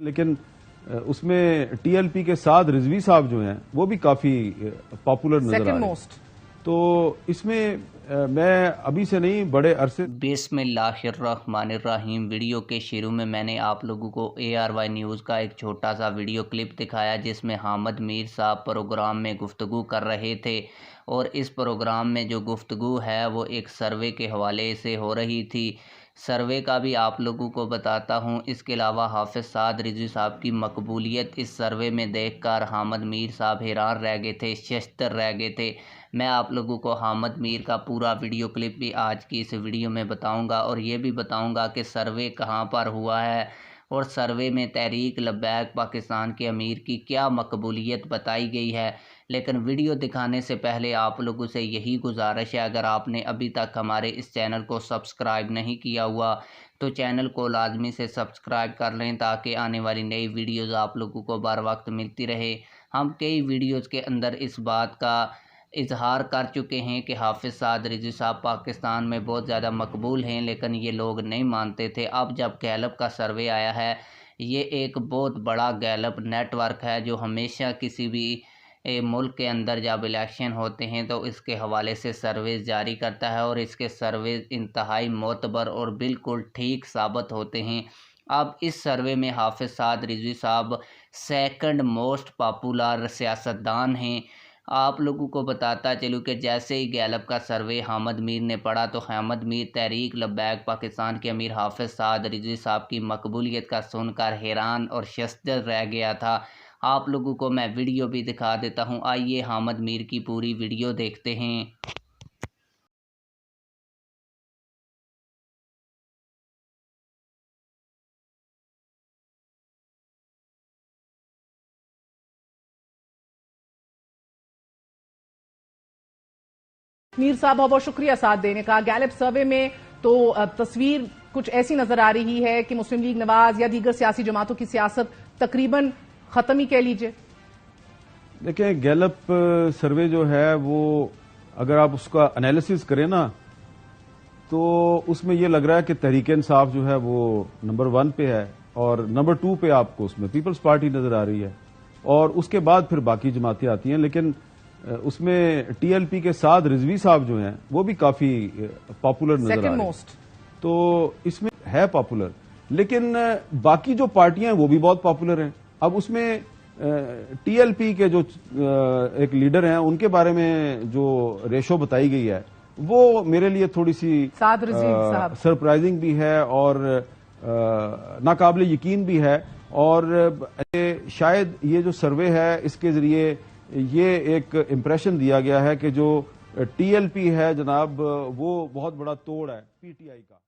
लेकिन उसमें टीएलपी के साथ रिजवी साहब जो हैं वो भी काफी पॉपुलर नजर आ रहे हैं। तो इसमें मैं अभी से नहीं बड़े अरसे। बिस्मिल्लाहिर्रहमानिर्रहीम। वीडियो के शुरू में मैंने आप लोगों को ARY न्यूज़ का एक छोटा सा वीडियो क्लिप दिखाया जिसमें हामिद मीर साहब प्रोग्राम में गुफ्तगू कर रहे थे और इस प्रोग्राम में जो गुफ्तगू है वो एक सर्वे के हवाले से हो रही थी। सर्वे का भी आप लोगों को बताता हूँ। इसके अलावा हाफिज़ साद रिजवी साहब की मकबूलियत इस सर्वे में देखकर हामिद मीर साहब हैरान रह गए थे, शश्तर रह गए थे। मैं आप लोगों को हामिद मीर का पूरा वीडियो क्लिप भी आज की इस वीडियो में बताऊंगा और ये भी बताऊंगा कि सर्वे कहां पर हुआ है और सर्वे में तहरीक लब्बैक पाकिस्तान के अमीर की क्या मकबूलियत बताई गई है। लेकिन वीडियो दिखाने से पहले आप लोगों से यही गुजारिश है, अगर आपने अभी तक हमारे इस चैनल को सब्सक्राइब नहीं किया हुआ तो चैनल को लाजमी से सब्सक्राइब कर लें ताकि आने वाली नई वीडियोज़ आप लोगों को बर वक्त मिलती रहे। हम कई वीडियोज़ के अंदर इस बात का इजहार कर चुके हैं कि हाफिज़ साद रिजवी साहब पाकिस्तान में बहुत ज़्यादा मकबूल हैं, लेकिन ये लोग नहीं मानते थे। अब जब गैलप का सर्वे आया है, ये एक बहुत बड़ा गैलप नेटवर्क है जो हमेशा किसी भी मुल्क के अंदर जब इलेक्शन होते हैं तो इसके हवाले से सर्वे जारी करता है और इसके सर्वे इंतहाई मोतबर और बिल्कुल ठीक साबित होते हैं। अब इस सर्वे में हाफिज़ साद रिजवी साहब सेकंड मोस्ट पॉपुलर सियासतदान हैं। आप लोगों को बताता चलूँ कि जैसे ही गैलप का सर्वे हामिद मीर ने पढ़ा तो हामिद मीर तहरीक लब्बैक पाकिस्तान के अमीर हाफिज़ साद रिजवी साहब की मकबूलियत का सुनकर हैरान और शश्तर रह गया था। आप लोगों को मैं वीडियो भी दिखा देता हूँ। आइए हामिद मीर की पूरी वीडियो देखते हैं। मीर साहब बहुत बहुत शुक्रिया साथ देने का। गैलप सर्वे में तो तस्वीर कुछ ऐसी नजर आ रही है कि मुस्लिम लीग नवाज या दीगर सियासी जमातों की सियासत तकरीबन खत्म ही कह लीजिए। देखिए, गैलप सर्वे जो है वो अगर आप उसका एनालिसिस करें ना तो उसमें ये लग रहा है कि तहरीक इंसाफ जो है वो नंबर 1 पे है और नंबर 2 पे आपको उसमें पीपल्स पार्टी नजर आ रही है और उसके बाद फिर बाकी जमातें आती हैं। लेकिन उसमें टीएलपी के साथ रिजवी साहब जो हैं वो भी काफी पॉपुलर नजर आ रहे हैं। तो इसमें है पॉपुलर, लेकिन बाकी जो पार्टियां हैं वो भी बहुत पॉपुलर हैं। अब उसमें टीएलपी के जो एक लीडर हैं उनके बारे में जो रेशो बताई गई है वो मेरे लिए थोड़ी सी सरप्राइजिंग भी है और नाकाबिले यकीन भी है। और शायद ये जो सर्वे है इसके जरिए ये एक इंप्रेशन दिया गया है कि जो टीएलपी है जनाब वो बहुत बड़ा तोड़ है पीटीआई का।